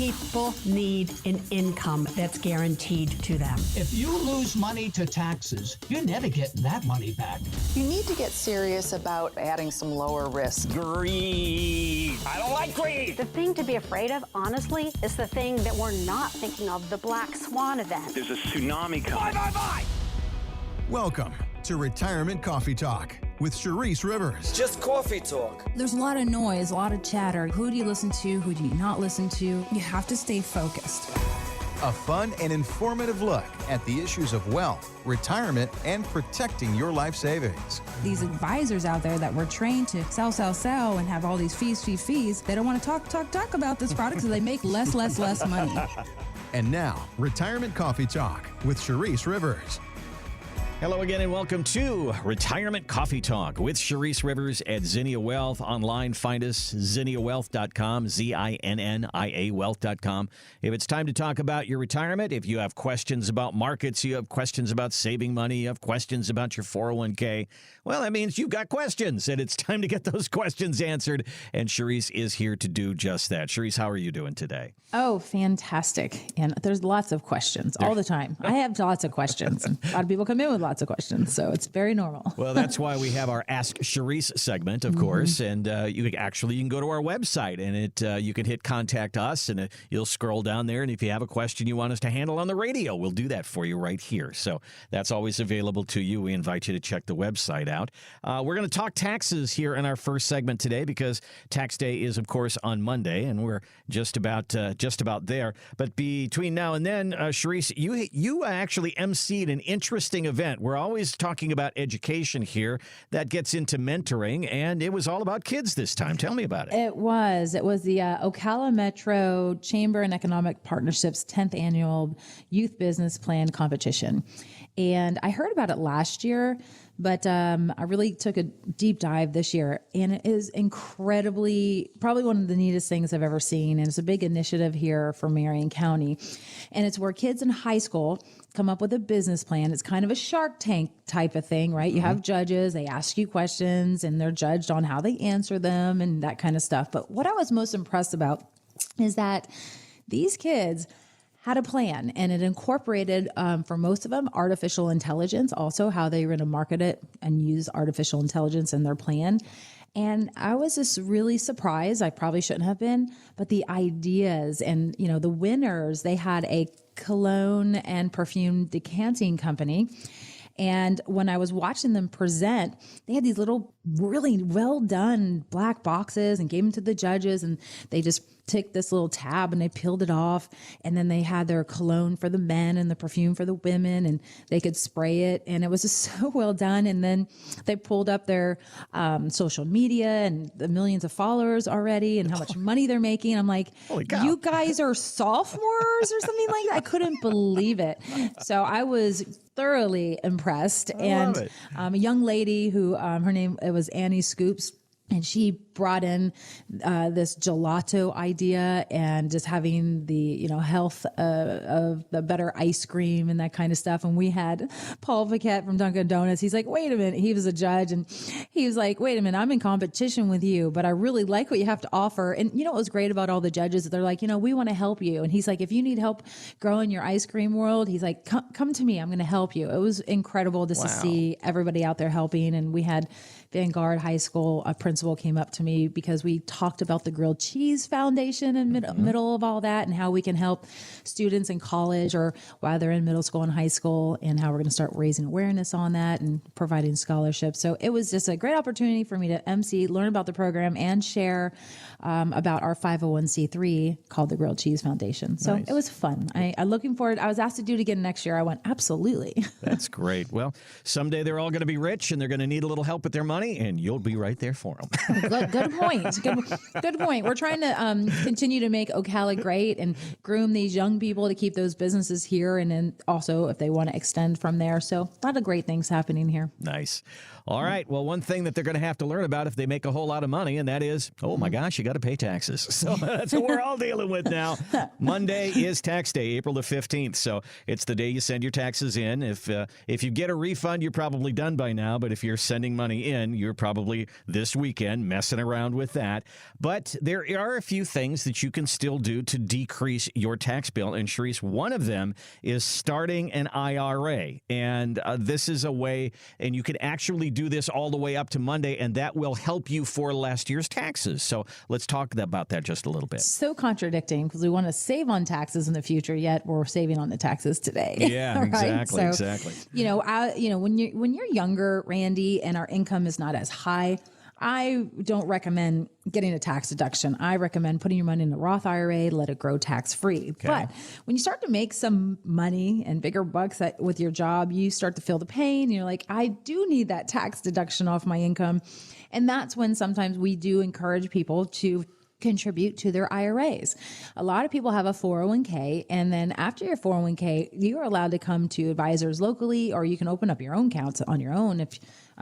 People need an income that's guaranteed to them. If you lose money to taxes, you're never getting that money back. You need to get serious about adding some lower risk. Greed. I don't like greed. The thing to be afraid of, honestly, is the thing that we're not thinking of, the black swan event. There's a tsunami coming. Bye. Welcome to Retirement Coffee Talk with Charisse Rivers. Just coffee talk. There's a lot of noise, a lot of chatter. Who do you listen to? Who do you not listen to? You have to stay focused. A fun and informative look at the issues of wealth, retirement, and protecting your life savings. These advisors out there that were trained to sell, and have all these fees. They don't want to talk about this product, so they make less money. And now, Retirement Coffee Talk with Charisse Rivers. Hello again and welcome to Retirement Coffee Talk with Charisse Rivers at Zinnia Wealth. Online, find us, zinniawealth.com, ZINNIA wealth.com. If it's time to talk about your retirement, if you have questions about markets, you have questions about saving money, you have questions about your 401k, well, that means you've got questions, and it's time to get those questions answered. And Charisse is here to do just that. Charisse, how are you doing today? Oh, fantastic. And there's lots of questions all the time. I have lots of questions. A lot of people come in with lots of questions, so it's very normal. Well, that's why we have our Ask Charisse segment, of course, and you can go to our website, and you can hit Contact Us, and you'll scroll down there, and if you have a question you want us to handle on the radio, we'll do that for you right here. So that's always available to you. We invite you to check the website out. We're going to talk taxes here in our first segment today because tax day is, of course, on Monday, and we're just about there. But between now and then, Charisse, you actually emceed an interesting event. We're always talking about education here. That gets into mentoring, and it was all about kids this time. Tell me about it. It was the Ocala Metro Chamber and Economic Partnership's 10th annual Youth Business Plan competition. And I heard about it last year, but I really took a deep dive this year, and it is probably one of the neatest things I've ever seen. And it's a big initiative here for Marion County. And it's where kids in high school come up with a business plan. It's kind of a Shark Tank type of thing, right? You have judges, they ask you questions, and they're judged on how they answer them and that kind of stuff. But what I was most impressed about is that these kids had a plan, and it incorporated, for most of them, artificial intelligence, also how they were going to market it and use artificial intelligence in their plan. And I was just really surprised. I probably shouldn't have been, but the ideas and, the winners, they had a cologne and perfume decanting company. And when I was watching them present, they had these little really well done black boxes and gave them to the judges, and they just took this little tab and they peeled it off, and then they had their cologne for the men and the perfume for the women, and they could spray it, and it was just so well done. And then they pulled up their social media and the millions of followers already and how much money they're making. I'm like, you guys are sophomores or something like that. I couldn't believe it. So I was thoroughly impressed. And a young lady who her name, it was Annie Scoops, and she brought in this gelato idea and just having the health of the better ice cream and that kind of stuff. And we had Paul Paquette from Dunkin' Donuts. He's like, wait a minute. He was a judge, and he was like, wait a minute, I'm in competition with you, but I really like what you have to offer. And what was great about all the judges? They're like, we want to help you. And he's like, if you need help growing your ice cream world, he's like, come to me. I'm going to help you. It was incredible just to see everybody out there helping. And we had Vanguard High School, a principal came up to me because we talked about the Grilled Cheese Foundation in middle of all that, and how we can help students in college or while they're in middle school and high school, and how we're going to start raising awareness on that and providing scholarships. So it was just a great opportunity for me to MC, learn about the program, and share about our 501c3 called the Grilled Cheese Foundation. So It was fun. I'm looking forward. I was asked to do it again next year. I went, absolutely. That's great. Well, someday they're all going to be rich, and they're going to need a little help with their money, and you'll be right there for them. Good point. Good point. We're trying to continue to make Ocala great and groom these young people to keep those businesses here, and then also if they want to extend from there. So a lot of great things happening here. Nice. All right. Well, one thing that they're going to have to learn about if they make a whole lot of money, and that is, oh my gosh, you got to pay taxes. So that's what we're all dealing with now. Monday is tax day, April the 15th. So it's the day you send your taxes in. If you get a refund, you're probably done by now. But if you're sending money in, you're probably this weekend messing around with that. But there are a few things that you can still do to decrease your tax bill. And Sharice, one of them is starting an IRA. And this is a way, and you can actually do this all the way up to Monday, and that will help you for last year's taxes. So let's talk about that just a little bit. So contradicting, because we want to save on taxes in the future, yet we're saving on the taxes today. Yeah, right? exactly, So, exactly. When you're younger, Randy, and our income is not as high, I don't recommend getting a tax deduction. I recommend putting your money in a Roth IRA, let it grow tax free. Okay. But when you start to make some money and bigger bucks with your job, you start to feel the pain. You're like, I do need that tax deduction off my income. And that's when sometimes we do encourage people to contribute to their IRAs. A lot of people have a 401k, and then after your 401k, you're allowed to come to advisors locally, or you can open up your own accounts on your own if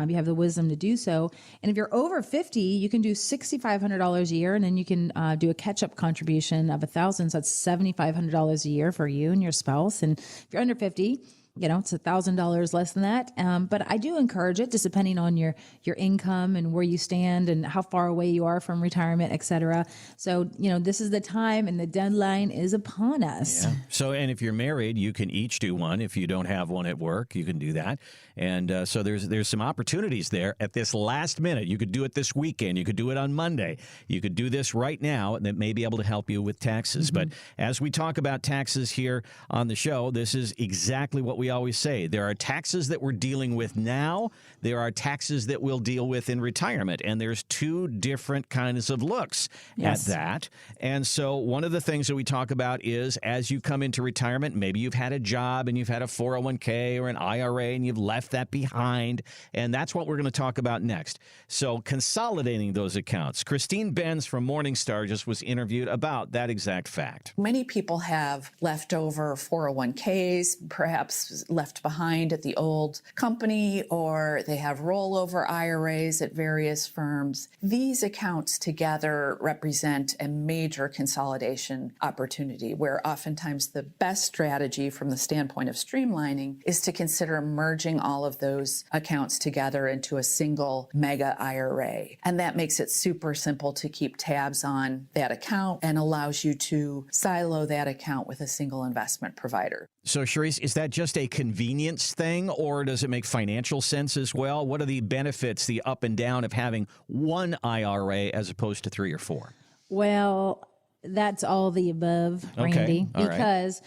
you have the wisdom to do so. And if you're over 50, you can do $6,500 a year, and then you can do a catch-up contribution of $1,000. So that's $7,500 a year for you and your spouse. And if you're under 50, it's $1,000 less than that. But I do encourage it, just depending on your income and where you stand and how far away you are from retirement, et cetera. So, this is the time, and the deadline is upon us. Yeah. So, and if you're married, you can each do one. If you don't have one at work, you can do that. And so there's some opportunities there at this last minute. You could do it this weekend. You could do it on Monday. You could do this right now, and that may be able to help you with taxes. Mm-hmm. But as we talk about taxes here on the show, this is exactly what we always say. There are taxes that we're dealing with now. There are taxes that we'll deal with in retirement. And there's two different kinds of looks at that. And so one of the things that we talk about is as you come into retirement, maybe you've had a job and you've had a 401k or an IRA and you've left that behind. And that's what we're going to talk about next. So consolidating those accounts. Christine Benz from Morningstar just was interviewed about that exact fact. Many people have leftover 401ks, perhaps left behind at the old company, or they have rollover IRAs at various firms. These accounts together represent a major consolidation opportunity, where oftentimes the best strategy from the standpoint of streamlining is to consider merging all of those accounts together into a single mega IRA. And that makes it super simple to keep tabs on that account and allows you to silo that account with a single investment provider. So, Sharice, is that just a convenience thing, or does it make financial sense as well? What are the benefits, the up and down of having one IRA as opposed to 3 or 4? Well, that's all the above, Randy, because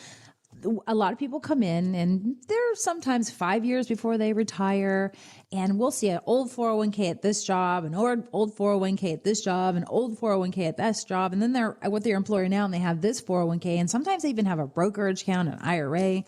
a lot of people come in and they're sometimes 5 years before they retire, and we'll see an old 401k at this job, an old 401k at this job, an old 401k at this job, and then they're with their employer now and they have this 401k, and sometimes they even have a brokerage account, an IRA.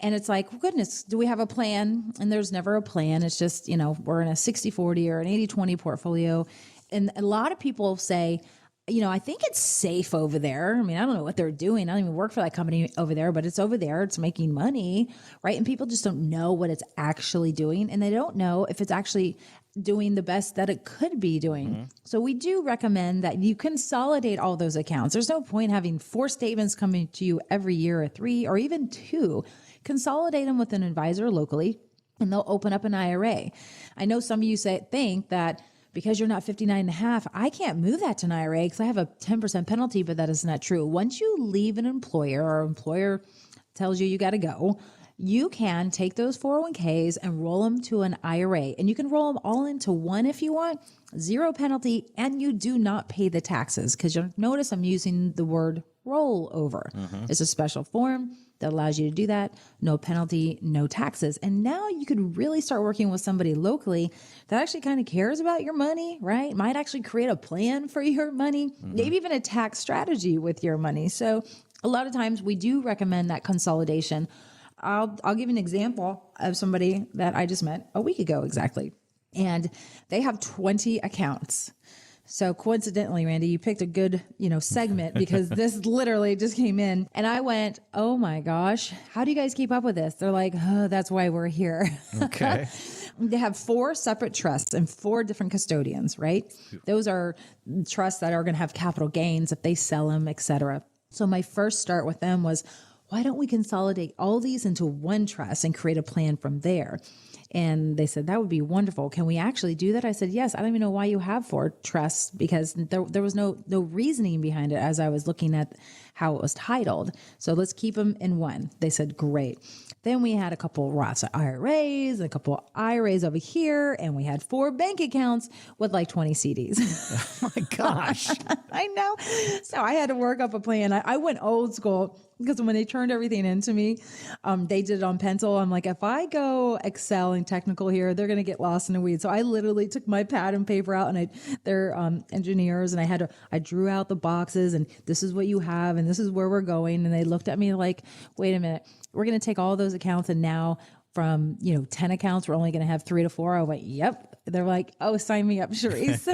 And it's like, goodness, do we have a plan? And there's never a plan. It's just, we're in a 60-40 or an 80-20 portfolio. And a lot of people say, I think it's safe over there. I mean, I don't know what they're doing. I don't even work for that company over there, but it's over there. It's making money, right? And people just don't know what it's actually doing. And they don't know if it's actually doing the best that it could be doing. Mm-hmm. So we do recommend that you consolidate all those accounts. There's no point having 4 statements coming to you every year, or 3, or even 2. Consolidate them with an advisor locally, and they'll open up an IRA. I know some of you think that because you're not 59 and a half, I can't move that to an IRA because I have a 10% penalty, but that is not true. Once you leave an employer, or employer tells you got to go, you can take those 401ks and roll them to an IRA, and you can roll them all into one if you want, 0 penalty, and you do not pay the taxes, because you'll notice I'm using the word rollover. Mm-hmm. It's a special form that allows you to do that. No penalty, no taxes. And now you could really start working with somebody locally that actually kind of cares about your money, right? Might actually create a plan for your money, maybe even a tax strategy with your money. So a lot of times we do recommend that consolidation. I'll give you an example of somebody that I just met a week ago exactly. And they have 20 accounts. So coincidentally, Randy, you picked a good, segment, because this literally just came in, and I went, oh my gosh, how do you guys keep up with this? They're like, oh, that's why we're here. Okay. They have 4 separate trusts and 4 different custodians, right? Those are trusts that are going to have capital gains if they sell them, et cetera. So my first start with them was, why don't we consolidate all these into one trust and create a plan from there? And they said, that would be wonderful. Can we actually do that? I said, yes. I don't even know why you have 4 trusts, because there was no reasoning behind it as I was looking at how it was titled. So let's keep them in one. They said, great. Then we had a couple Roth IRAs, a couple IRAs over here, and we had 4 bank accounts with like 20 CDs. Oh my gosh. I know. So I had to work up a plan. I went old school, because when they turned everything into me, they did it on pencil. I'm like, if I go Excel and technical here, they're going to get lost in the weeds. So I literally took my pad and paper out, and they're engineers, and I drew out the boxes, and this is what you have, and this is where we're going. And they looked at me like, wait a minute, we're going to take all those accounts, and now from 10 accounts, we're only going to have 3 to 4. I went, yep. They're like, oh, sign me up, Charisse.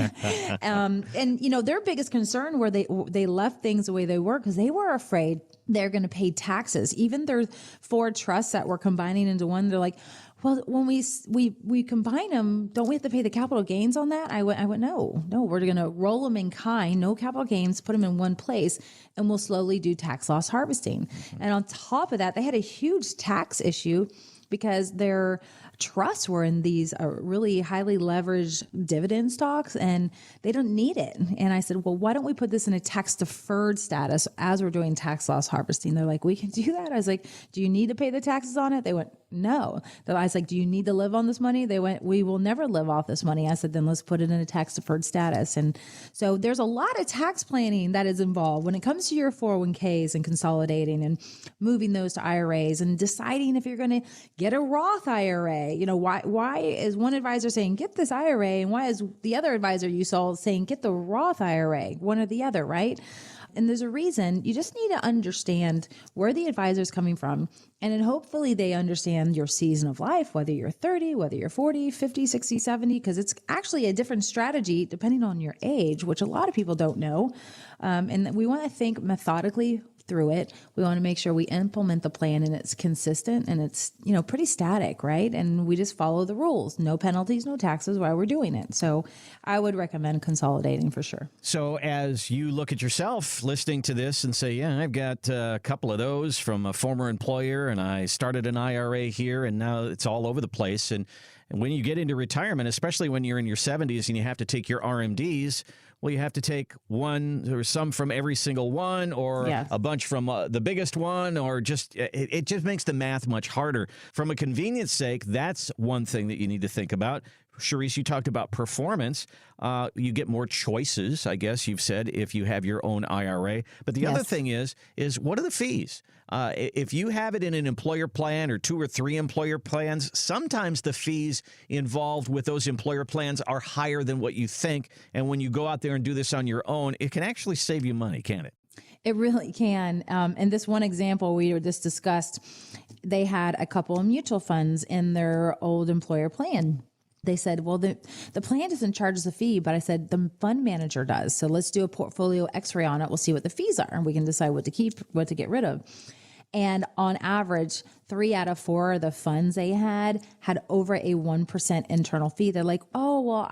And their biggest concern where they left things the way they were, because they were afraid they're going to pay taxes. Even their 4 trusts that we're combining into one, they're like, well, when we combine them, don't we have to pay the capital gains on that? I went, no, we're going to roll them in kind, no capital gains, put them in one place, and we'll slowly do tax loss harvesting. And on top of that, they had a huge tax issue because their trusts were in these really highly leveraged dividend stocks, and they don't need it. And I said, well, why don't we put this in a tax deferred status as we're doing tax loss harvesting? They're like, we can do that. I was like, do you need to pay the taxes on it? They went, no. I was like, do you need to live on this money? They went, we will never live off this money. I said, then let's put it in a tax deferred status. And so there's a lot of tax planning that is involved when it comes to your 401ks and consolidating and moving those to IRAs and deciding if you're going to get a Roth IRA. Why is one advisor saying, get this IRA, and why is the other advisor you saw saying, get the Roth IRA, one or the other, right? And there's a reason. You just need to understand where the advisor is coming from. And then hopefully they understand your season of life, whether you're 30, whether you're 40, 50, 60, 70, because it's actually a different strategy depending on your age, which a lot of people don't know. And we want to think methodically through it. We want to make sure we implement the plan and it's consistent and it's, pretty static, right? And we just follow the rules. No penalties, no taxes while we're doing it. So I would recommend consolidating for sure. So as you look at yourself listening to this and say, yeah, I've got a couple of those from a former employer, and I started an IRA here, and now it's all over the place. And when you get into retirement, especially when you're in your 70s and you have to take your RMDs, well, you have to take one or some from every single one, or yes, a bunch from the biggest one, or just it just makes the math much harder. From a convenience sake, that's one thing that you need to think about. Charisse, you talked about performance. You get more choices, I guess you've said, if you have your own IRA. But the other thing is what are the fees? If you have it in an employer plan or 2 or 3 employer plans, sometimes the fees involved with those employer plans are higher than what you think. And when you go out there and do this on your own, it can actually save you money, can't it? It really can. And this one example we just discussed, they had a couple of mutual funds in their old employer plan. They said, well, the plan doesn't charge us a fee, but I said, the fund manager does. So let's do a portfolio x-ray on it. We'll see what the fees are, and we can decide what to keep, what to get rid of. And on average, 3 out of 4 of the funds they had over a 1% internal fee. They're like, oh, well,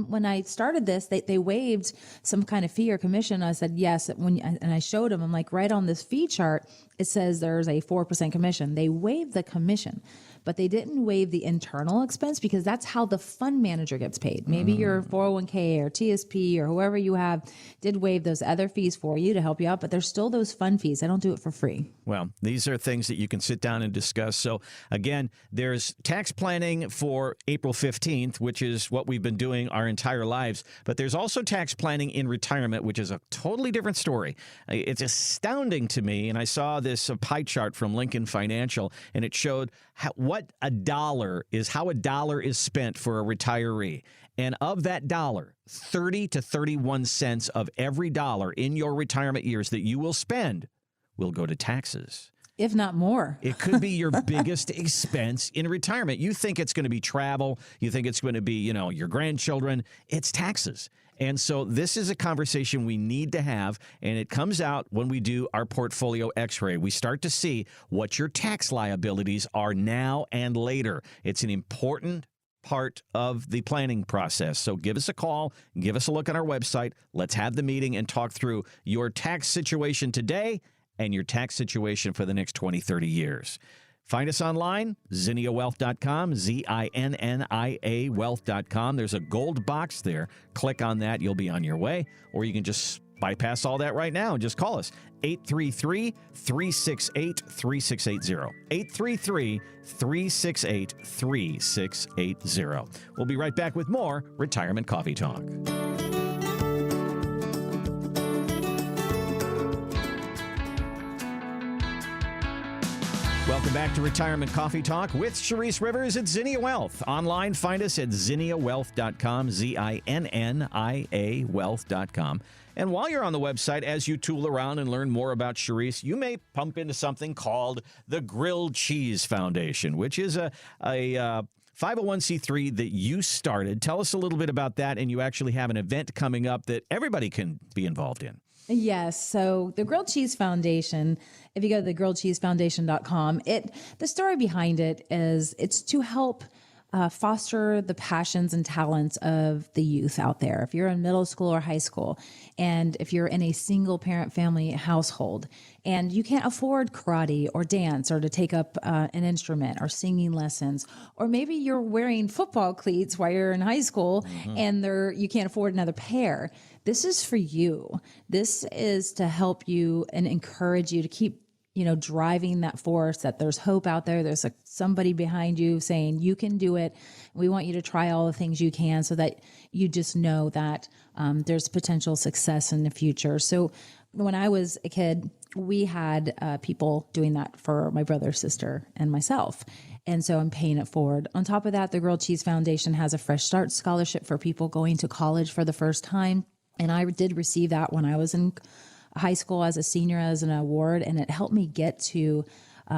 when I started this, they waived some kind of fee or commission. I said, yes. And I showed them, I'm like, right on this fee chart, it says there's a 4% commission. They waived the commission, but they didn't waive the internal expense, because that's how the fund manager gets paid. Maybe your 401k or TSP or whoever you have did waive those other fees for you to help you out, but there's still those fund fees. I don't do it for free. Well, these are things that you can sit down and discuss. So again, there's tax planning for April 15th, which is what we've been doing our entire lives. But there's also tax planning in retirement, which is a totally different story. It's astounding to me. And I saw this pie chart from Lincoln Financial, and it showed how a dollar is spent for a retiree. And of that dollar, 30 to 31 cents of every dollar in your retirement years that you will spend will go to taxes. If not more. It could be your biggest expense in retirement. You think it's going to be travel. You think it's going to be, your grandchildren. It's taxes. And so this is a conversation we need to have, and it comes out when we do our portfolio x-ray. We start to see what your tax liabilities are now and later. It's an important part of the planning process. So give us a call, give us a look on our website. Let's have the meeting and talk through your tax situation today and your tax situation for the next 20, 30 years. Find us online, ZinniaWealth.com, ZINNIA Wealth.com. There's a gold box there. Click on that. You'll be on your way. Or you can just bypass all that right now and just call us. 833-368-3680. 833-368-3680. We'll be right back with more Retirement Coffee Talk. Welcome back to Retirement Coffee Talk with Sharice Rivers at Zinnia Wealth. Online, find us at ZinniaWealth.com, ZINNIA Wealth.com. And while you're on the website, as you tool around and learn more about Sharice, you may pump into something called the Grilled Cheese Foundation, which is a 501c3 that you started. Tell us a little bit about that, and you actually have an event coming up that everybody can be involved in. Yes. So the Grilled Cheese Foundation, if you go to thegrilledcheesefoundation.com, the story behind it is it's to help foster the passions and talents of the youth out there. If you're in middle school or high school, and if you're in a single parent family household and you can't afford karate or dance or to take up an instrument or singing lessons, or maybe you're wearing football cleats while you're in high school and you can't afford another pair. This is for you. This is to help you and encourage you to keep driving that force, that there's hope out there. There's somebody behind you saying you can do it. We want you to try all the things you can so that you just know that there's potential success in the future. So when I was a kid, we had people doing that for my brother, sister, and myself. And so I'm paying it forward. On top of that, the Grilled Cheese Foundation has a Fresh Start Scholarship for people going to college for the first time. And I did receive that when I was in high school as a senior as an award, and it helped me get to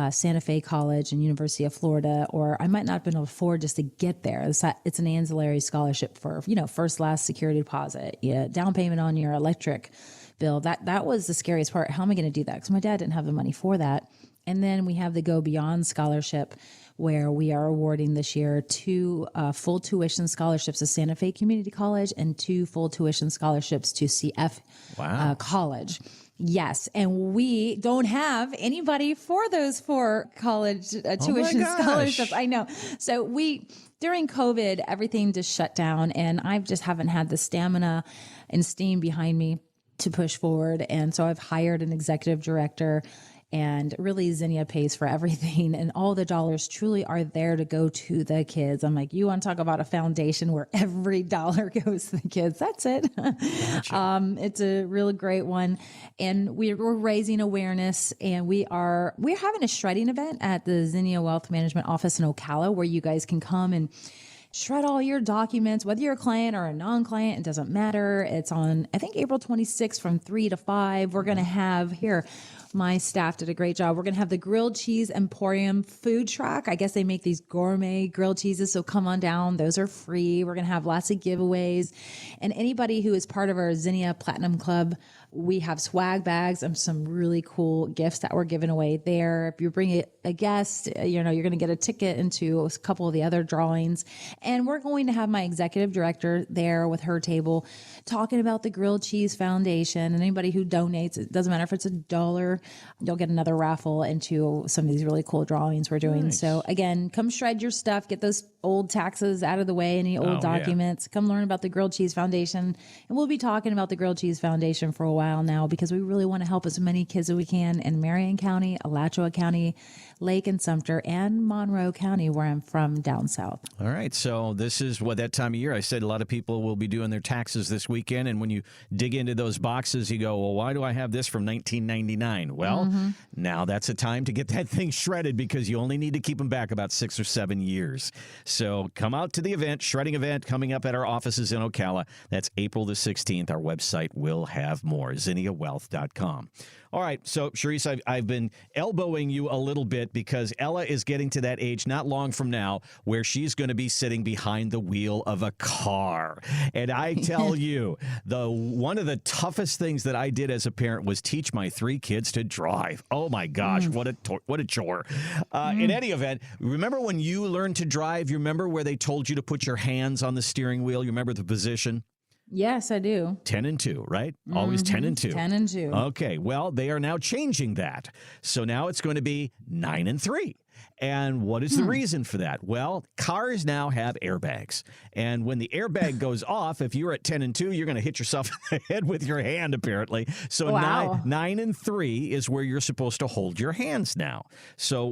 Santa Fe College and University of Florida, or I might not have been able to afford just to get there. It's an ancillary scholarship for, first, last security deposit, down payment on your electric bill. That was the scariest part. How am I going to do that? Because my dad didn't have the money for that. And then we have the Go Beyond Scholarship, where we are awarding this year 2 full tuition scholarships to Santa Fe Community College and 2 full tuition scholarships to CF College. Yes. And we don't have anybody for those 4 college tuition scholarships. I know. So during COVID, everything just shut down, and I just haven't had the stamina and steam behind me to push forward. And so I've hired an executive director. And really, Zinnia pays for everything, and all the dollars truly are there to go to the kids. I'm like, you want to talk about a foundation where every dollar goes to the kids? That's it. Gotcha. It's a really great one, and we're raising awareness, and we're having a shredding event at the Zinnia Wealth Management office in Ocala, where you guys can come and shred all your documents, whether you're a client or a non-client, it doesn't matter. It's on, I think, April 26th from 3 to 5. We're going to have my staff did a great job. We're going to have the Grilled Cheese Emporium food truck. I guess they make these gourmet grilled cheeses, so come on down. Those are free. We're going to have lots of giveaways. And anybody who is part of our Zinnia Platinum Club, we have swag bags and some really cool gifts that we're giving away there. If you bring a guest, you're going to get a ticket into a couple of the other drawings. And we're going to have my executive director there with her table talking about the Grilled Cheese Foundation. And anybody who donates, it doesn't matter if it's $1, you'll get another raffle into some of these really cool drawings we're doing. Nice. So again, come shred your stuff, get those old taxes out of the way, any old documents. Come learn about the Grilled Cheese Foundation. And we'll be talking about the Grilled Cheese Foundation for a while now, because we really want to help as many kids as we can in Marion County, Alachua County, Lake and Sumter, and Monroe County, where I'm from down south. All right. So this is that time of year. I said a lot of people will be doing their taxes this weekend. And when you dig into those boxes, you go, well, why do I have this from 1999? Well, now that's a time to get that thing shredded, because you only need to keep them back about 6 or 7 years. So come out to the event, shredding event coming up at our offices in Ocala. That's April the 16th. Our website will have more, ZinniaWealth.com. All right. So, Sharice, I've been elbowing you a little bit because Ella is getting to that age not long from now where she's going to be sitting behind the wheel of a car. And I tell you, one of the toughest things that I did as a parent was teach my 3 kids to drive. Oh, my gosh. What a chore. In any event, remember when you learned to drive, you remember where they told you to put your hands on the steering wheel? You remember the position? Yes, I do. 10 and 2, right? Always 10 and 2. 10 and 2. Okay, well, they are now changing that. So now it's going to be 9 and 3. And what is the reason for that? Well, cars now have airbags. And when the airbag goes off, if you're at 10 and 2, you're going to hit yourself in the head with your hand, apparently. So Wow. 9 and 3 is where you're supposed to hold your hands now. So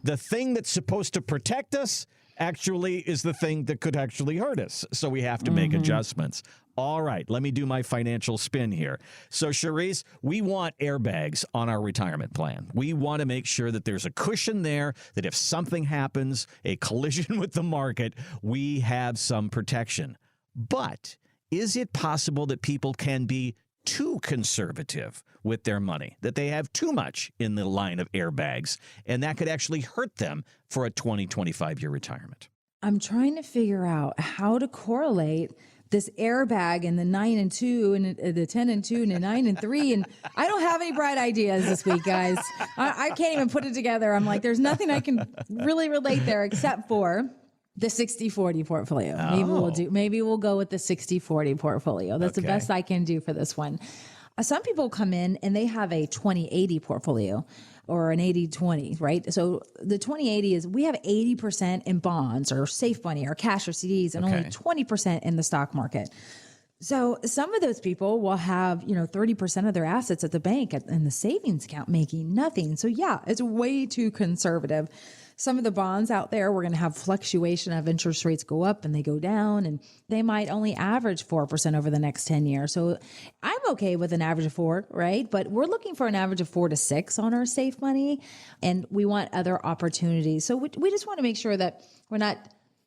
the thing that's supposed to protect us actually is the thing that could actually hurt us. So we have to make adjustments. All right, let me do my financial spin here. So, Charisse, we want airbags on our retirement plan. We want to make sure that there's a cushion there, that if something happens, a collision with the market, we have some protection. But is it possible that people can be too conservative with their money, that they have too much in the line of airbags, and that could actually hurt them for a 20, 25-year retirement? I'm trying to figure out how to correlate this airbag and the 9 and 2 and the 10 and 2 and the 9 and 3. And I don't have any bright ideas this week, guys. I can't even put it together. I'm like, there's nothing I can really relate there except for the 60-40 portfolio. Maybe we'll go with the 60-40 portfolio. That's the best I can do for this one. Some people come in and they have a 20-80 portfolio or an 80-20, right? So the 20-80 is we have 80% in bonds or safe money or cash or CDs and only 20% in the stock market. So some of those people will have, 30% of their assets at the bank in the savings account making nothing. So yeah, it's way too conservative. Some of the bonds out there, we're going to have fluctuation of interest rates go up and they go down, and they might only average 4% over the next 10 years. So I'm okay with an average of 4, right? But we're looking for an average of 4 to 6 on our safe money, and we want other opportunities. So we just want to make sure that we're not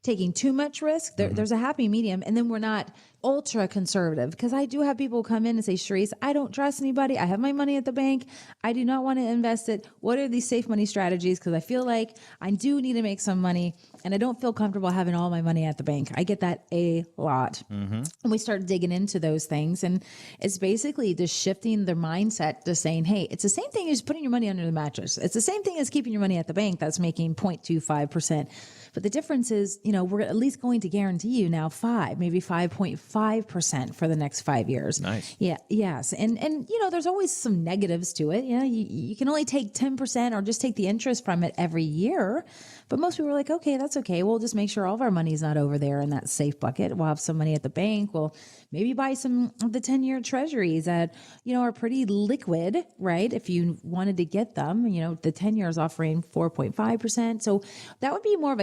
taking too much risk. There's a happy medium, and then we're not ultra conservative, because I do have people come in and say, Charisse, I don't trust anybody. I have my money at the bank. I do not want to invest it. What are these safe money strategies? Because I feel like I do need to make some money, and I don't feel comfortable having all my money at the bank. I get that a lot. And we start digging into those things, and it's basically just shifting their mindset to saying, hey, it's the same thing as putting your money under the mattress. It's the same thing as keeping your money at the bank that's making 0.25%. But the difference is, we're at least going to guarantee you now 5, maybe 5.5% for the next 5 years. Nice. Yeah. Yes. And there's always some negatives to it. You can only take 10% or just take the interest from it every year. But most people are like, okay, that's okay. We'll just make sure all of our money's not over there in that safe bucket. We'll have some money at the bank. We'll maybe buy some of the 10-year treasuries that, are pretty liquid, right? If you wanted to get them, the 10-year is offering 4.5%. So that would be more of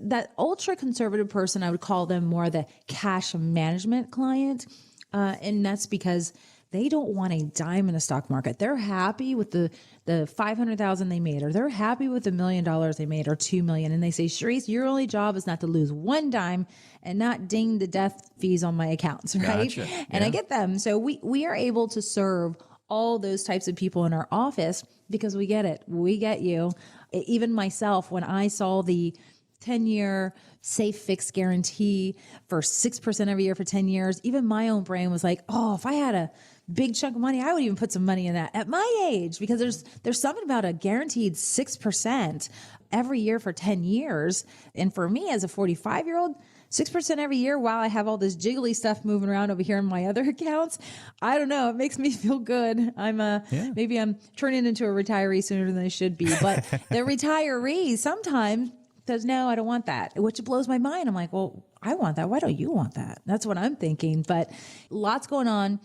that ultra conservative person. I would call them more the cash management client. And that's because they don't want a dime in the stock market. They're happy with the $500,000 they made, or they're happy with the $1 million they made, or $2 million. And they say, Charisse, your only job is not to lose one dime and not ding the death fees on my accounts, right? Gotcha. And I get them. So we are able to serve all those types of people in our office because we get it. We get you. Even myself, when I saw the 10-year safe fixed guarantee for 6% every year for 10 years, even my own brain was like, oh, if I had a big chunk of money, I would even put some money in that at my age, because there's something about a guaranteed 6% every year for 10 years. And for me as a 45-year-old, 6% every year while I have all this jiggly stuff moving around over here in my other accounts, I don't know. It makes me feel good. Maybe I'm turning into a retiree sooner than I should be. But the retirees sometimes says, no, I don't want that, which blows my mind. I'm like, well, I want that. Why don't you want that? That's what I'm thinking. But lots going on.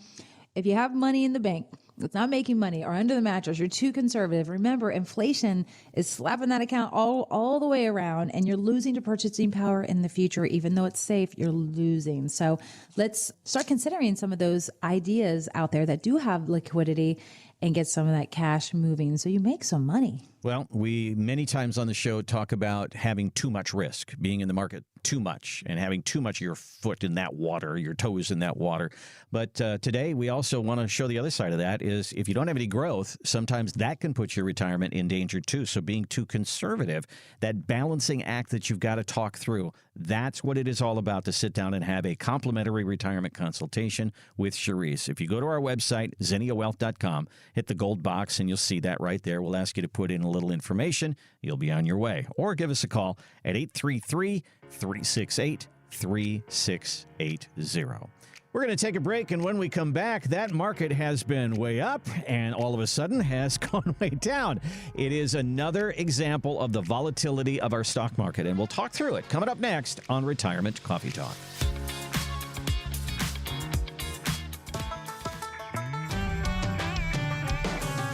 If you have money in the bank that's not making money or under the mattress, you're too conservative. Remember, inflation is slapping that account all the way around, and you're losing to purchasing power in the future. Even though it's safe, you're losing. So let's start considering some of those ideas out there that do have liquidity and get some of that cash moving so you make some money. Well, we many times on the show talk about having too much risk, being in the market too much, and having too much of your foot in that water, your toes in that water. But today, we also want to show the other side of that is if you don't have any growth, sometimes that can put your retirement in danger too. So being too conservative, that balancing act that you've got to talk through, that's what it is all about, to sit down and have a complimentary retirement consultation with Charisse. If you go to our website, zinniawealth.com, hit the gold box, and you'll see that right there. We'll ask you to put in a little information. You'll be on your way. Or give us a call at 833-368-3680. We're We're going to take a break, and when we come back, that market has been way up and all of a sudden has gone way down. It is another example of the volatility of our stock market, and we'll talk through it coming up next on Retirement Coffee Talk.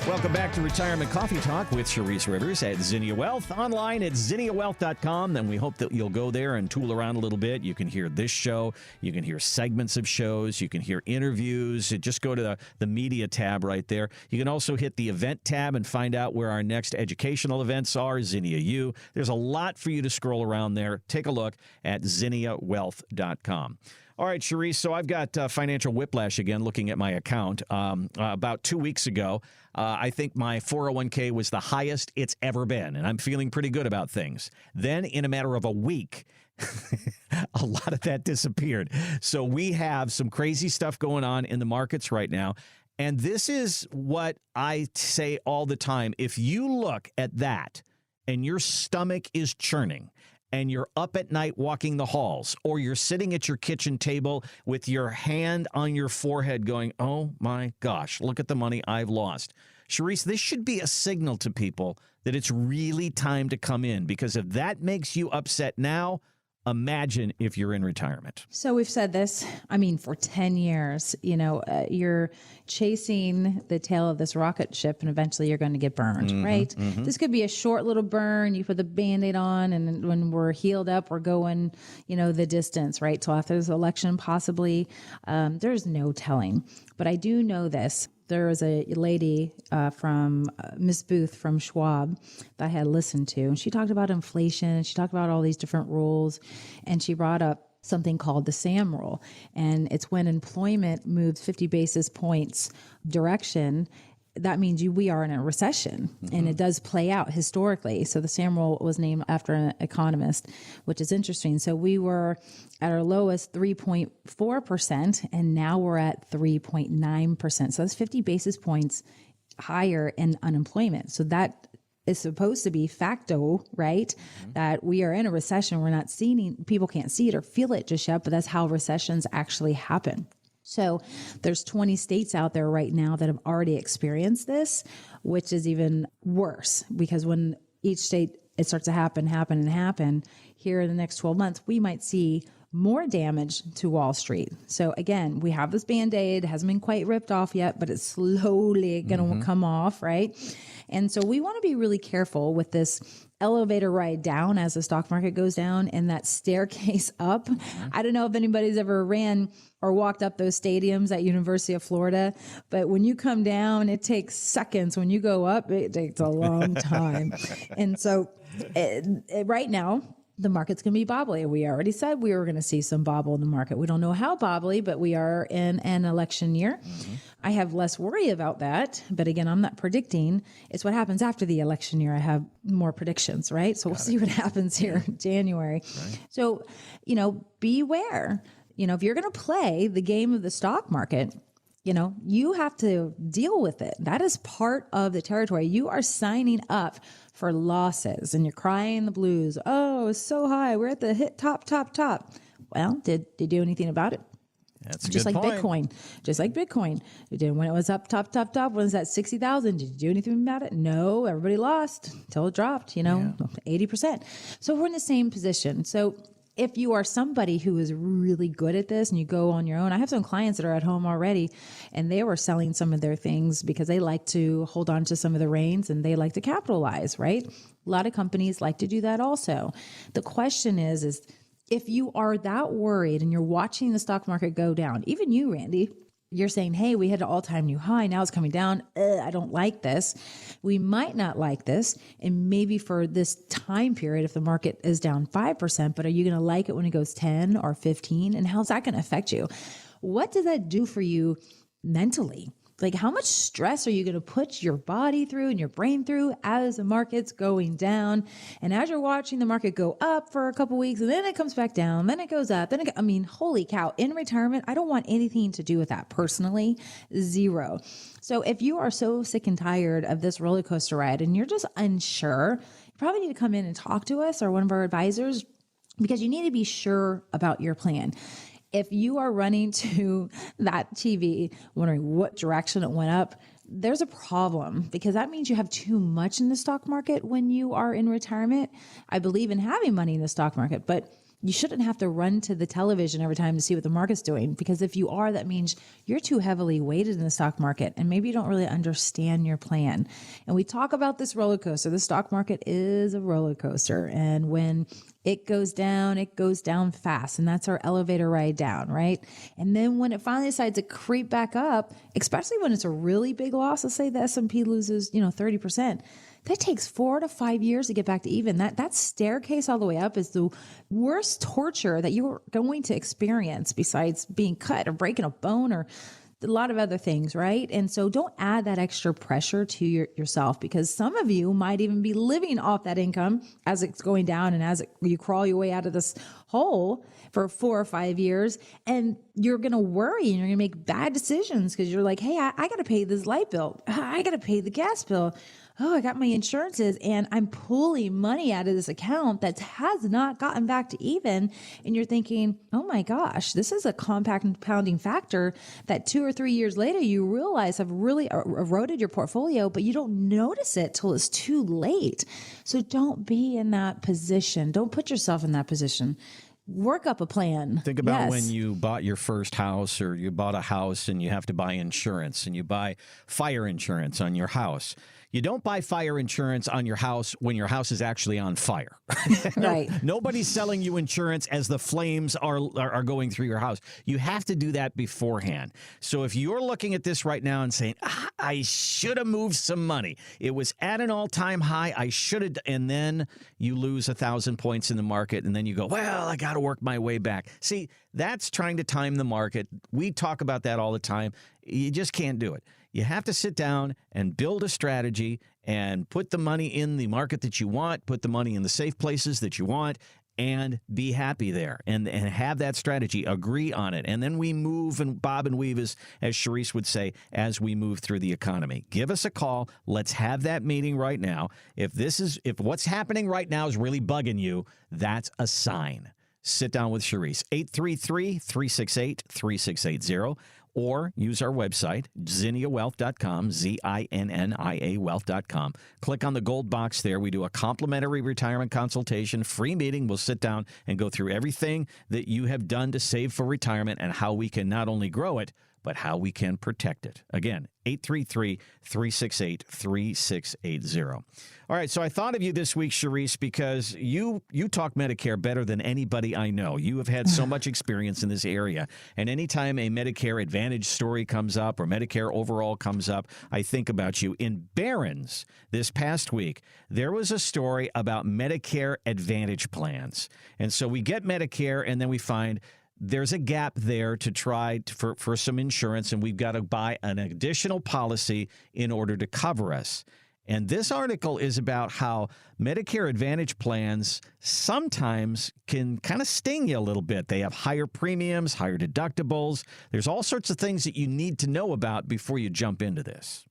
Welcome back to Retirement Coffee Talk with Sharice Rivers at Zinnia Wealth. Online at zinniawealth.com. And we hope that you'll go there and tool around a little bit. You can hear this show. You can hear segments of shows. You can hear interviews. Just go to the media tab right there. You can also hit the event tab and find out where our next educational events are, Zinnia U. There's a lot for you to scroll around there. Take a look at zinniawealth.com. All right, Sharice, so I've got financial whiplash again looking at my account. About 2 weeks ago, I think my 401k was the highest it's ever been, and I'm feeling pretty good about things. Then, in a matter of a week, a lot of that disappeared. So we have some crazy stuff going on in the markets right now. And this is what I say all the time. If you look at that and your stomach is churning, and you're up at night walking the halls, or you're sitting at your kitchen table with your hand on your forehead going, oh my gosh, look at the money I've lost. Sharice, this should be a signal to people that it's really time to come in, because if that makes you upset now, imagine if you're in retirement. So we've said this, for 10 years, you're chasing the tail of this rocket ship and eventually you're going to get burned, right? This could be a short little burn. You put the Band-Aid on, and when we're healed up, we're going, the distance, right? Till after this election, possibly. There's no telling. But I do know this. There was a lady from Miss Booth from Schwab that I had listened to, and she talked about inflation. She talked about all these different rules, and she brought up something called the SAM rule. And it's when employment moves 50 basis points direction, that means we are in a recession, and it does play out historically. So the SAM rule was named after an economist, which is interesting. So we were at our lowest 3.4%, and now we're at 3.9%. So that's 50 basis points higher in unemployment. So that is supposed to be facto, right? That we are in a recession. We're not seeing, people can't see it or feel it just yet, but that's how recessions actually happen. So there's 20 states out there right now that have already experienced this, which is even worse, because when each state, it starts to happen here in the next 12 months, we might see more damage to Wall Street. So again, we have this Band-Aid, hasn't been quite ripped off yet, but it's slowly going to come off, right? And so we want to be really careful with this elevator ride down as the stock market goes down and that staircase up. I don't know if anybody's ever ran or walked up those stadiums at University of Florida, but when you come down, it takes seconds. When you go up, it takes a long time. And so right now, the market's going to be bobbly. We already said we were going to see some bobble in the market. We don't know how bobbly, but we are in an election year. I have less worry about that. But again, I'm not predicting. It's what happens after the election year. I have more predictions, right? So we'll see what happens here in January. Right. So, beware. If you're going to play the game of the stock market, you have to deal with it. That is part of the territory. You are signing up for losses and you're crying the blues. Oh, it's so high. We're at the hit top. Well, did you do anything about it? That's a just good like point. Bitcoin. Just like Bitcoin. You did when it was up top. When it was at 60,000. Did you do anything about it? No, everybody lost until it dropped, 80%. So we're in the same position. So if you are somebody who is really good at this and you go on your own, I have some clients that are at home already and they were selling some of their things because they like to hold on to some of the reins and they like to capitalize, right? A lot of companies like to do that also. The question is if you are that worried and you're watching the stock market go down, even you, Randy, you're saying, hey, we had an all-time new high. Now it's coming down. I don't like this. We might not like this. And maybe for this time period, if the market is down 5%, but are you going to like it when it goes 10 or 15? And how's that going to affect you? What does that do for you mentally? Like, how much stress are you going to put your body through and your brain through as the market's going down? And as you're watching the market go up for a couple weeks and then it comes back down, then it goes up, holy cow, in retirement, I don't want anything to do with that personally. Zero. So if you are so sick and tired of this roller coaster ride and you're just unsure, you probably need to come in and talk to us or one of our advisors because you need to be sure about your plan. if you are running to that TV wondering what direction it went up, there's a problem, because that means you have too much in the stock market when you are in retirement. I believe in having money in the stock market, but you shouldn't have to run to the television every time to see what the market's doing, because if you are, that means you're too heavily weighted in the stock market and maybe you don't really understand your plan. And we talk about this roller coaster. The stock market is a roller coaster. And when it goes down fast. And that's our elevator ride down, right? And then when it finally decides to creep back up, especially when it's a really big loss, let's say the S&P loses, 30%. That takes 4 to 5 years to get back to even. That staircase all the way up is the worst torture that you're going to experience, besides being cut or breaking a bone or a lot of other things, right? And so don't add that extra pressure to yourself, because some of you might even be living off that income as it's going down and as you crawl your way out of this hole for 4 or 5 years. And you're going to worry and you're going to make bad decisions because you're like, hey, I got to pay this light bill. I got to pay the gas bill. Oh, I got my insurances and I'm pulling money out of this account that has not gotten back to even. And you're thinking, oh my gosh, this is a compounding factor that 2 or 3 years later, you realize have really eroded your portfolio, but you don't notice it till it's too late. So don't be in that position. Don't put yourself in that position. Work up a plan. Think about when you bought your first house, or you bought a house and you have to buy insurance, and you buy fire insurance on your house. You don't buy fire insurance on your house when your house is actually on fire. Right. Nobody's selling you insurance as the flames are going through your house. You have to do that beforehand. So if you're looking at this right now and saying, I should have moved some money. It was at an all-time high. I should have. And then you lose 1,000 points in the market. And then you go, well, I got to work my way back. See, that's trying to time the market. We talk about that all the time. You just can't do it. You have to sit down and build a strategy and put the money in the market that you want, put the money in the safe places that you want, and be happy there and have that strategy, agree on it. And then we move and bob and weave, as Charisse would say, as we move through the economy. Give us a call. Let's have that meeting right now. If what's happening right now is really bugging you, that's a sign. Sit down with Charisse, 833-368-3680. Or use our website, zinniawealth.com, ZINNIA wealth.com. Click on the gold box there. We do a complimentary retirement consultation, free meeting. We'll sit down and go through everything that you have done to save for retirement and how we can not only grow it, but how we can protect it. Again, 833-368-3680. All right, so I thought of you this week, Charisse, because you talk Medicare better than anybody I know. You have had so much experience in this area. And anytime a Medicare Advantage story comes up or Medicare overall comes up, I think about you. In Barron's this past week, there was a story about Medicare Advantage plans. And so we get Medicare, and then we find there's a gap there to try for some insurance, and we've got to buy an additional policy in order to cover us. And this article is about how Medicare Advantage plans sometimes can kind of sting you a little bit. They have higher premiums, higher deductibles. There's all sorts of things that you need to know about before you jump into this.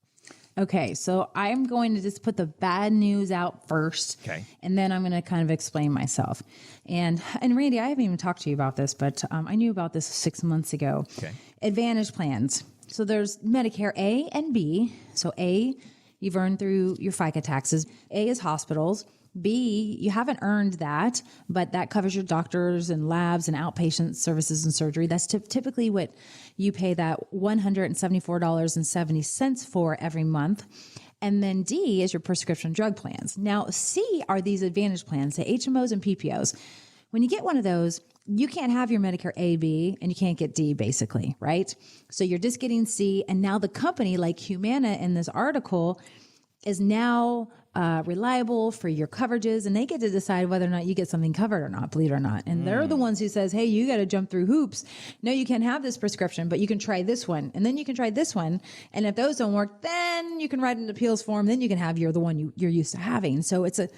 Okay, so I'm going to just put the bad news out first, okay, and then I'm going to kind of explain myself. And Randy, I haven't even talked to you about this, but I knew about this 6 months ago. Okay. Advantage plans. So there's Medicare A and B. So A, you've earned through your FICA taxes. A is hospitals. B, you haven't earned that, but that covers your doctors and labs and outpatient services and surgery. That's typically what you pay that $174.70 for every month. And then D is your prescription drug plans. Now, C are these advantage plans, the HMOs and PPOs. When you get one of those, you can't have your Medicare A, B, and you can't get D, basically, right? So you're just getting C. And now the company, like Humana in this article, is now reliable for your coverages, and they get to decide whether or not you get something covered or not, believe it or not. And they're the ones who says, hey, you got to jump through hoops. No, you can't have this prescription, but you can try this one, and then you can try this one. And if those don't work, then you can write an appeals form. Then you can have the one you're used to having. So it's a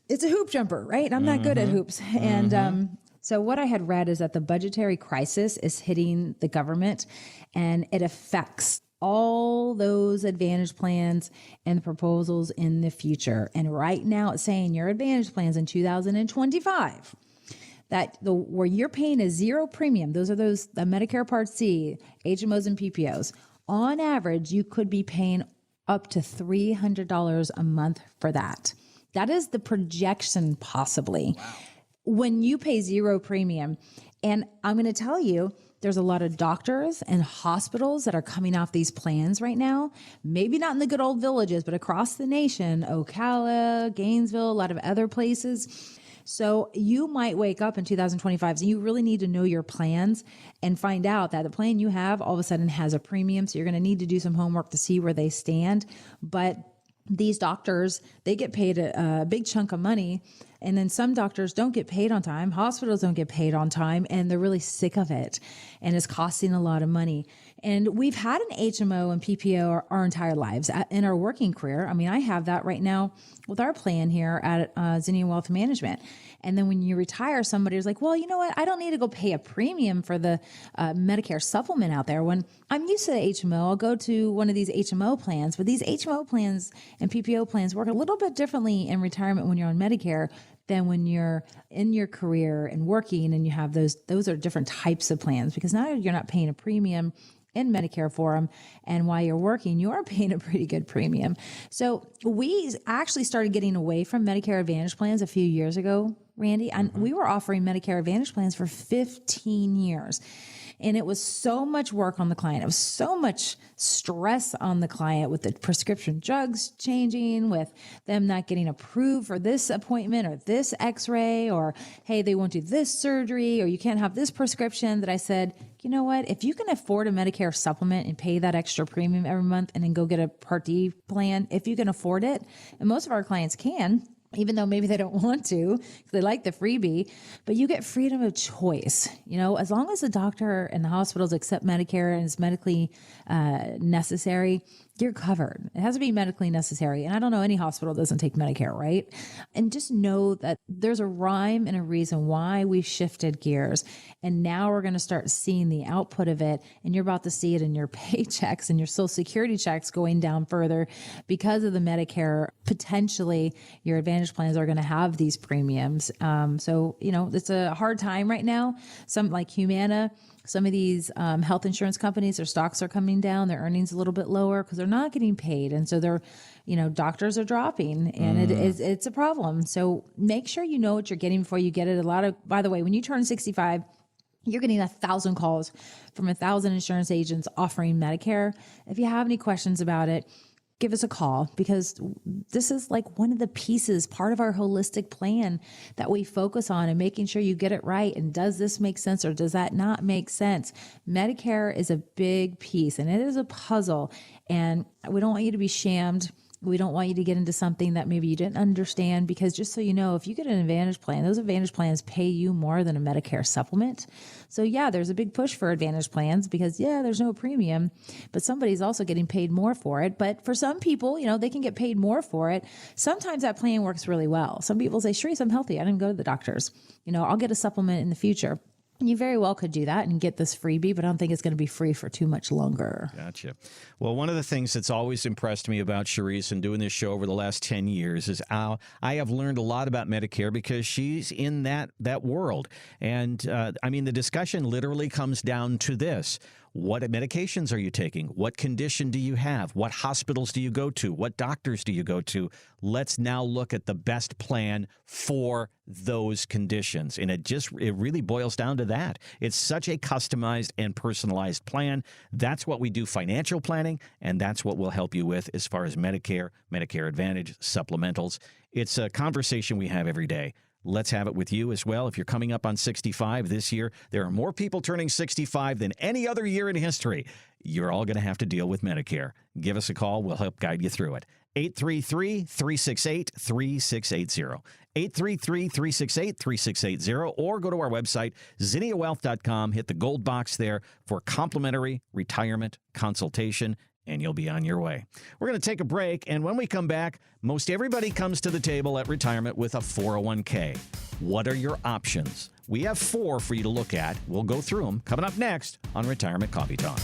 hoop jumper, right? I'm not good at hoops. And so what I had read is that the budgetary crisis is hitting the government, and it affects all those advantage plans and proposals in the future. And right now it's saying your advantage plans in 2025, where you're paying a zero premium, those are the Medicare Part C, HMOs and PPOs. On average, you could be paying up to $300 a month for that. That is the projection possibly. Wow. When you pay zero premium, and I'm going to tell you, there's a lot of doctors and hospitals that are coming off these plans right now. Maybe not in the good old villages, but across the nation, Ocala, Gainesville, a lot of other places. So you might wake up in 2025, and you really need to know your plans and find out that the plan you have all of a sudden has a premium. So you're going to need to do some homework to see where they stand. But these doctors, they get paid a big chunk of money. And then some doctors don't get paid on time. Hospitals don't get paid on time, and they're really sick of it. And it's costing a lot of money. And we've had an HMO and PPO our entire lives in our working career. I mean, I have that right now with our plan here at Zinnia Wealth Management. And then when you retire, somebody's like, well, you know what? I don't need to go pay a premium for the Medicare supplement out there. When I'm used to the HMO, I'll go to one of these HMO plans. But these HMO plans and PPO plans work a little bit differently in retirement when you're on Medicare than when you're in your career and working and you have those are different types of plans, because now you're not paying a premium in Medicare for them. And while you're working, you are paying a pretty good premium. So we actually started getting away from Medicare Advantage plans a few years ago, Randy, and we were offering Medicare Advantage plans for 15 years. And it was so much work on the client. It was so much stress on the client with the prescription drugs changing, with them not getting approved for this appointment or this x-ray, or, hey, they won't do this surgery, or you can't have this prescription, that I said, you know what? If you can afford a Medicare supplement and pay that extra premium every month and then go get a Part D plan, if you can afford it, and most of our clients can, even though maybe they don't want to, because they like the freebie, but you get freedom of choice. You know, as long as the doctor and the hospitals accept Medicare and it's medically necessary, you're covered. It has to be medically necessary. And I don't know any hospital that doesn't take Medicare, right? And just know that there's a rhyme and a reason why we've shifted gears. And now we're going to start seeing the output of it. And you're about to see it in your paychecks and your Social Security checks going down further because of the Medicare. Potentially, your Advantage plans are going to have these premiums. So, you know, it's a hard time right now. Some like Humana, some of these health insurance companies, their stocks are coming down, their earnings a little bit lower because they're not getting paid. And so they're, you know, doctors are dropping, and it's a problem. So make sure you know what you're getting before you get it. By the way, when you turn 65, you're getting 1,000 calls from 1,000 insurance agents offering Medicare. If you have any questions about it, give us a call, because this is like one of the pieces, part of our holistic plan that we focus on, and making sure you get it right. And does this make sense or does that not make sense? Medicare is a big piece, and it is a puzzle, and we don't want you to be shammed. We don't want you to get into something that maybe you didn't understand, because just so you know, if you get an Advantage plan, those Advantage plans pay you more than a Medicare supplement. So yeah, there's a big push for Advantage plans because there's no premium, but somebody's also getting paid more for it. But for some people, you know, they can get paid more for it. Sometimes that plan works really well. Some people say, Sharice, I'm healthy. I didn't go to the doctors. You know, I'll get a supplement in the future. You very well could do that and get this freebie, but I don't think it's going to be free for too much longer. Gotcha. Well, one of the things that's always impressed me about Sharice and doing this show over the last 10 years is how I have learned a lot about Medicare, because she's in that world. And I mean, the discussion literally comes down to this. What medications are you taking? What condition do you have? What hospitals do you go to? What doctors do you go to? Let's now look at the best plan for those conditions. And it really boils down to that. It's such a customized and personalized plan. That's what we do financial planning, and that's what we'll help you with as far as Medicare, Medicare Advantage, supplementals. It's a conversation we have every day. Let's have it with you as well. If you're coming up on 65 this year, there are more people turning 65 than any other year in history. You're all going to have to deal with Medicare. Give us a call. We'll help guide you through it. 833-368-3680. 833-368-3680, or go to our website, zinniawealth.com. Hit the gold box there for complimentary retirement consultation, and you'll be on your way. We're going to take a break, and when we come back, most everybody comes to the table at retirement with a 401k. What are your options? We have 4 for you to look at. We'll go through them coming up next on Retirement Coffee Talk.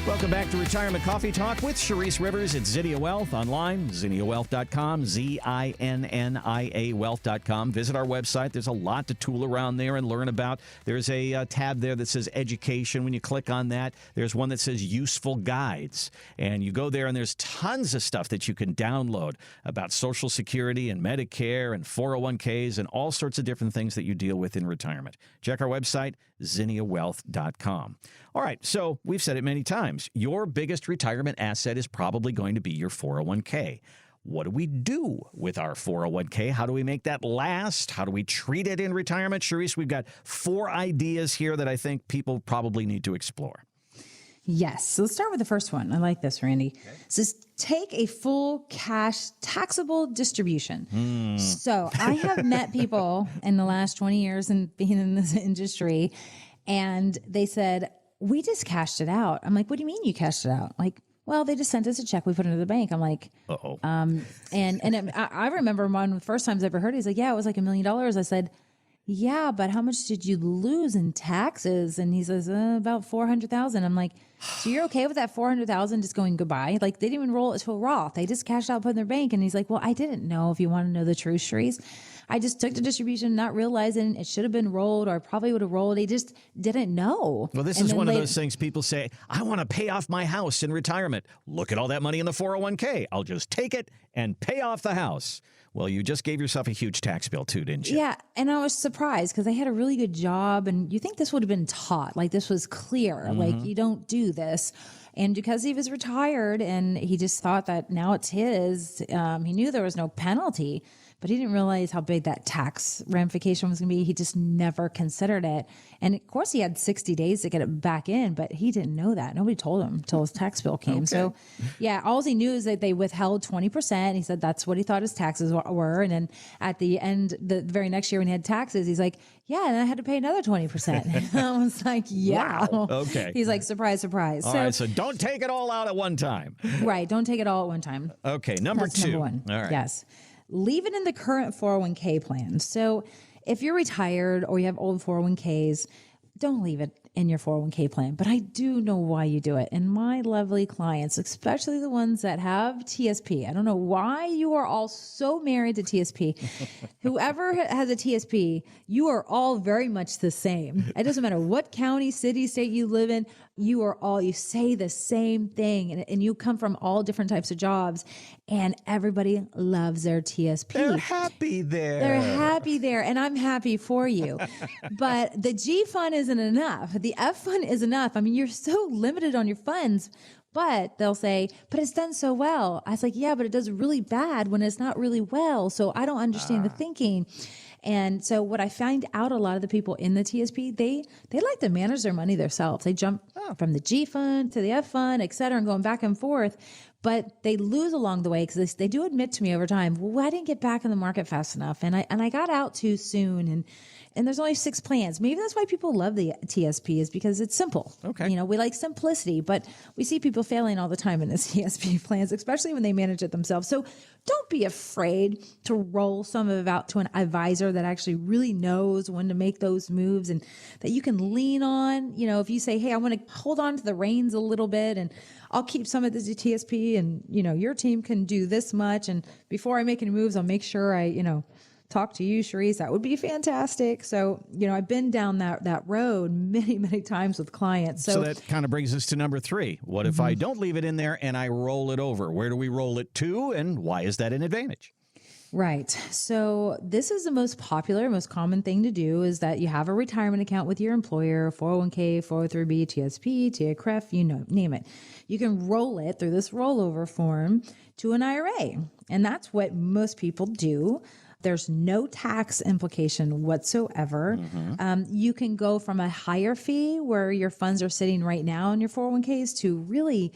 Welcome back to Retirement Coffee Talk with Sharice Rivers at Zinnia Wealth. Online, zinniawealth.com, ZINNIA wealth.com. Visit our website. There's a lot to tool around there and learn about. There's a tab there that says Education. When you click on that, there's one that says Useful Guides. And you go there, and there's tons of stuff that you can download about Social Security and Medicare and 401ks and all sorts of different things that you deal with in retirement. Check our website, zinniawealth.com. All right, so we've said it many times. Your biggest retirement asset is probably going to be your 401k. What do we do with our 401k? How do we make that last? How do we treat it in retirement? Sharice, we've got 4 ideas here that I think people probably need to explore. Yes. So let's start with the first one. I like this, Randy. Okay. It says take a full cash taxable distribution. So I have met people in the last 20 years and being in this industry, and they said, we just cashed it out. I'm like, what do you mean you cashed it out? Like, well, they just sent us a check. We put it into the bank. I'm like, uh-oh. I remember one of the first times I ever heard it. He's like, yeah, it was like $1 million. I said, yeah, but how much did you lose in taxes? And he says, about 400,000. I'm like, so you're okay with that 400,000 just going goodbye? Like, they didn't even roll it to a Roth. They just cashed out, put in their bank. And he's like, well, I didn't know. If you want to know the truth, Sharice, I just took the distribution, not realizing it should have been rolled, or I probably would have rolled. They just didn't know. Well, this is one of those things people say, I want to pay off my house in retirement. Look at all that money in the 401k. I'll just take it and pay off the house. Well, you just gave yourself a huge tax bill too, didn't you? Yeah. And I was surprised because I had a really good job, and you think this would have been taught, like this was clear, like you don't do this. And because he was retired and he just thought that now it's his, he knew there was no penalty, but he didn't realize how big that tax ramification was going to be. He just never considered it. And of course he had 60 days to get it back in, but he didn't know that. Nobody told him until his tax bill came. Okay. So yeah, all he knew is that they withheld 20%. He said that's what he thought his taxes were. And then at the end, the very next year when he had taxes, he's like, yeah, and I had to pay another 20%. I was like, yeah. Wow. Okay. He's like, surprise, surprise. All right, so don't take it all out at one time. Right. Don't take it all at one time. Okay. Number 2. Number 1. All right. Yes. Leave it in the current 401k plan. So if you're retired or you have old 401ks, don't leave it in your 401k plan. But I do know why you do it. And my lovely clients, especially the ones that have TSP, I don't know why you are all so married to TSP. Whoever has a TSP, you are all very much the same. It doesn't matter what county, city, state you live in. You say the same thing, and you come from all different types of jobs, and everybody loves their TSP. They're happy there. They're happy there, and I'm happy for you. But the G fund isn't enough. The F fund is enough. I mean, you're so limited on your funds, but they'll say, but it's done so well. I was like, yeah, but it does really bad when it's not really well. So I don't understand the thinking. And so what I find out, a lot of the people in the TSP, they like to manage their money themselves. They jump from the G fund to the F fund, et cetera, and going back and forth. But they lose along the way because they do admit to me over time, well, I didn't get back in the market fast enough. And I got out too soon. And there's only 6 plans. Maybe that's why people love the TSP, is because it's simple. Okay. You know, we like simplicity, but we see people failing all the time in the TSP plans, especially when they manage it themselves. So don't be afraid to roll some of it out to an advisor that actually really knows when to make those moves and that you can lean on. You know, if you say, hey, I want to hold on to the reins a little bit and I'll keep some of this TSP, and, you know, your team can do this much. And before I make any moves, I'll make sure I, talk to you, Sharice. That would be fantastic. So, I've been down that road many, many times with clients. So that kind of brings us to number 3. What if I don't leave it in there and I roll it over? Where do we roll it to, and why is that an advantage? Right. So this is the most popular, most common thing to do, is that you have a retirement account with your employer, 401k, 403b, TSP, TICREF, name it. You can roll it through this rollover form to an IRA. And that's what most people do. There's no tax implication whatsoever. You can go from a higher fee where your funds are sitting right now in your 401ks to really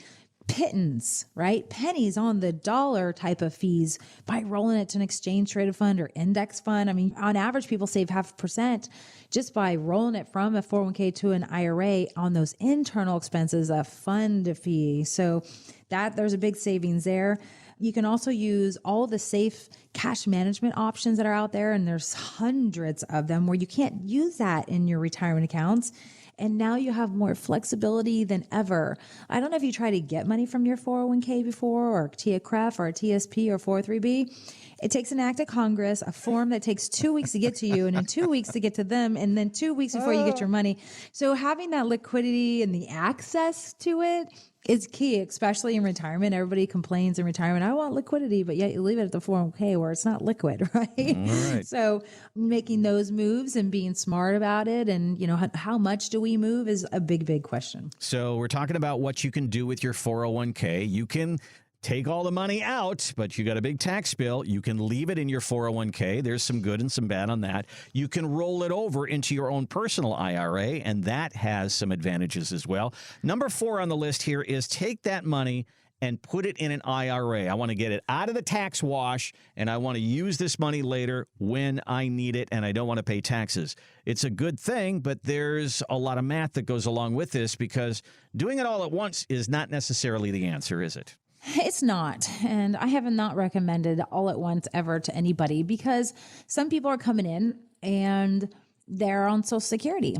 pittance, right? Pennies on the dollar type of fees by rolling it to an exchange traded fund or index fund. I mean, on average, people save 0.5% just by rolling it from a 401k to an IRA on those internal expenses, a fund fee. So there's a big savings there. You can also use all the safe cash management options that are out there, and there's hundreds of them where you can't use that in your retirement accounts. And now you have more flexibility than ever. I don't know if you try to get money from your 401k before, or TIAA-CREF, or a TSP, or 403b. It takes an act of Congress, a form that takes 2 weeks to get to you, and then 2 weeks to get to them, and then 2 weeks before you get your money. So having that liquidity and the access to it is key, especially in retirement. Everybody complains in retirement, I want liquidity, but yet you leave it at the 401k where it's not liquid, right? Right. So making those moves and being smart about it, and how much do we move is a big, big question. So we're talking about what you can do with your 401k. You can take all the money out, but you got a big tax bill. You can leave it in your 401k. There's some good and some bad on that. You can roll it over into your own personal IRA, and that has some advantages as well. Number 4 on the list here is take that money and put it in an IRA. I want to get it out of the tax wash, and I want to use this money later when I need it, and I don't want to pay taxes. It's a good thing, but there's a lot of math that goes along with this, because doing it all at once is not necessarily the answer, is it? It's not. And I have not recommended all at once ever to anybody, because some people are coming in and they're on Social Security.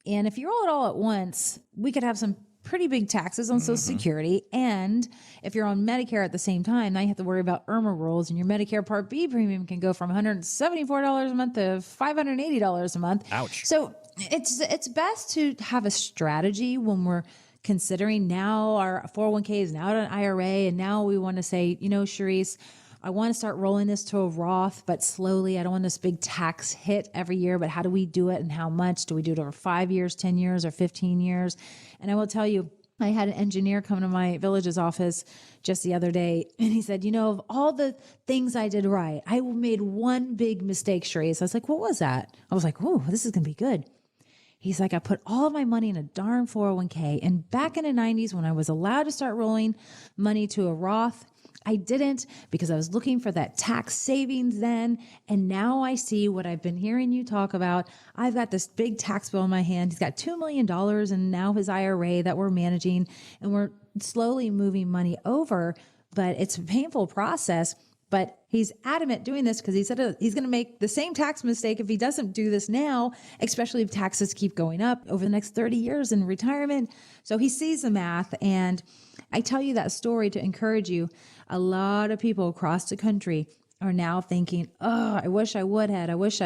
And if you roll it all at once, we could have some pretty big taxes on Social Security. And if you're on Medicare at the same time, now you have to worry about IRMA rules, and your Medicare Part B premium can go from $174 a month to $580 a month. Ouch. So it's best to have a strategy when we're considering now our 401k is now an IRA, and now we want to say, Charisse, I want to start rolling this to a Roth, but slowly. I don't want this big tax hit every year, but how do we do it, and how much? Do we do it over 5 years, 10 years, or 15 years? And I will tell you, I had an engineer come to my village's office just the other day, and he said, of all the things I did right, I made one big mistake, Charisse. I was like, what was that? I was like, oh, this is going to be good. He's like, I put all of my money in a darn 401k. And back in the 90s, when I was allowed to start rolling money to a Roth, I didn't, because I was looking for that tax savings then. And now I see what I've been hearing you talk about. I've got this big tax bill in my hand. He's got $2 million in now his IRA that we're managing, and we're slowly moving money over, but it's a painful process. But he's adamant doing this because he said he's going to make the same tax mistake if he doesn't do this now, especially if taxes keep going up over the next 30 years in retirement. So he sees the math. And I tell you that story to encourage you. A lot of people across the country are now thinking, oh, I wish I would have. I wish.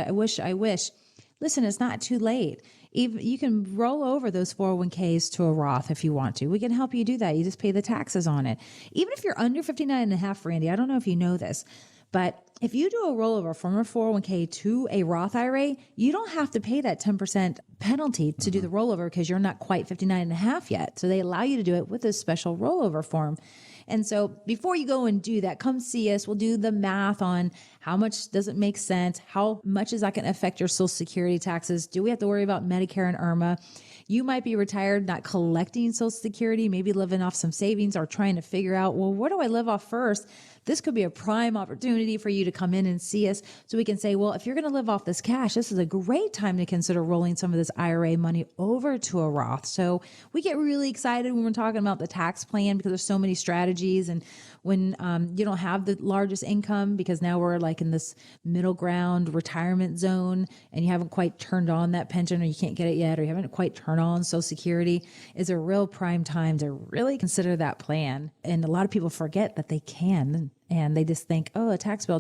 Listen, it's not too late. Even you can roll over those 401ks to a Roth if you want to. We can help you do that. You just pay the taxes on it. Even if you're under 59 and a half, Randy, I don't know if you know this, but if you do a rollover from a 401k to a Roth IRA, you don't have to pay that 10% penalty to do the rollover, because you're not quite 59 and a half yet. So they allow you to do it with a special rollover form. And so before you go and do that, come see us. We'll do the math on how much does it make sense? How much is that going to affect your Social Security taxes? Do we have to worry about Medicare and IRMA? You might be retired, not collecting Social Security, maybe living off some savings, or trying to figure out, well, where do I live off first? This could be a prime opportunity for you to come in and see us, so we can say, well, if you're going to live off this cash, this is a great time to consider rolling some of this IRA money over to a Roth. So we get really excited when we're talking about the tax plan, because there's so many strategies. And when you don't have the largest income, because now we're like in this middle ground retirement zone, and you haven't quite turned on that pension, or you can't get it yet, or you haven't quite turned on Social Security, is a real prime time to really consider that plan. And a lot of people forget that they can. And they just think, oh, a tax bill,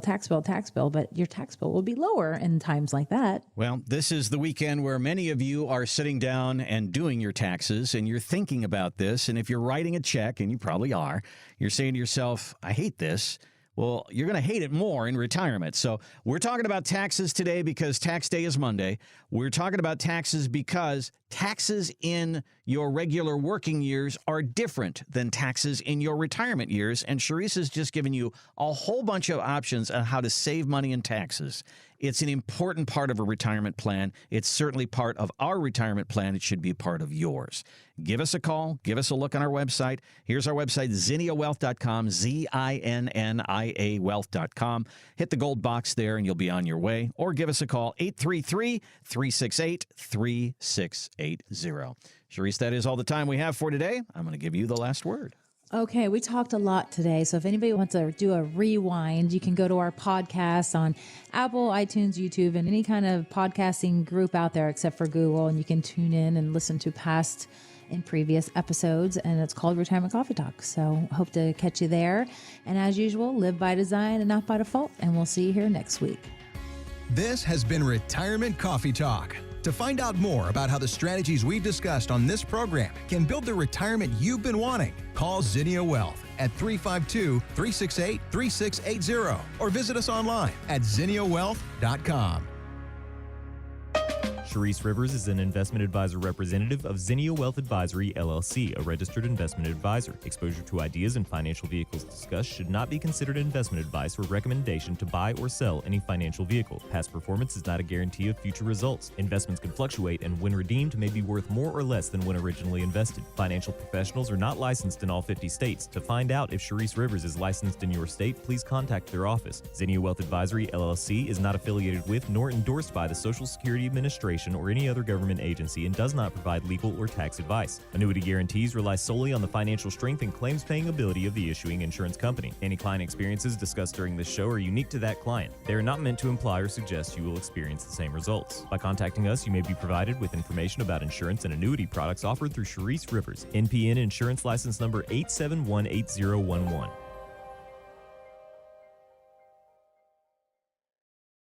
but your tax bill will be lower in times like that. Well, this is the weekend where many of you are sitting down and doing your taxes, and you're thinking about this. And if you're writing a check, and you probably are, you're saying to yourself, I hate this. Well, you're going to hate it more in retirement. So we're talking about taxes today because tax day is Monday. We're talking about taxes because taxes in your regular working years are different than taxes in your retirement years. And Charisse has just given you a whole bunch of options on how to save money in taxes. It's an important part of a retirement plan. It's certainly part of our retirement plan. It should be a part of yours. Give us a call. Give us a look on our website. Here's our website, zinniawealth.com, ZINNIA wealth.com. Hit the gold box there and you'll be on your way. Or give us a call, 833-368-3680. Charisse, that is all the time we have for today. I'm going to give you the last word. Okay, we talked a lot today. So if anybody wants to do a rewind, you can go to our podcast on Apple, iTunes, YouTube, and any kind of podcasting group out there except for Google. And you can tune in and listen to past and previous episodes. And it's called Retirement Coffee Talk. So hope to catch you there. And as usual, live by design and not by default. And we'll see you here next week. This has been Retirement Coffee Talk. To find out more about how the strategies we've discussed on this program can build the retirement you've been wanting, call Zinnia Wealth at 352-368-3680 or visit us online at zinniawealth.com. Sharice Rivers is an investment advisor representative of Zinnia Wealth Advisory, LLC, a registered investment advisor. Exposure to ideas and financial vehicles discussed should not be considered investment advice or recommendation to buy or sell any financial vehicle. Past performance is not a guarantee of future results. Investments can fluctuate and when redeemed may be worth more or less than when originally invested. Financial professionals are not licensed in all 50 states. To find out if Sharice Rivers is licensed in your state, please contact their office. Zinnia Wealth Advisory, LLC is not affiliated with nor endorsed by the Social Security Administration or any other government agency and does not provide legal or tax advice. Annuity guarantees rely solely on the financial strength and claims-paying ability of the issuing insurance company. Any client experiences discussed during this show are unique to that client. They are not meant to imply or suggest you will experience the same results. By contacting us, you may be provided with information about insurance and annuity products offered through Sharice Rivers, NPN Insurance License Number 8718011.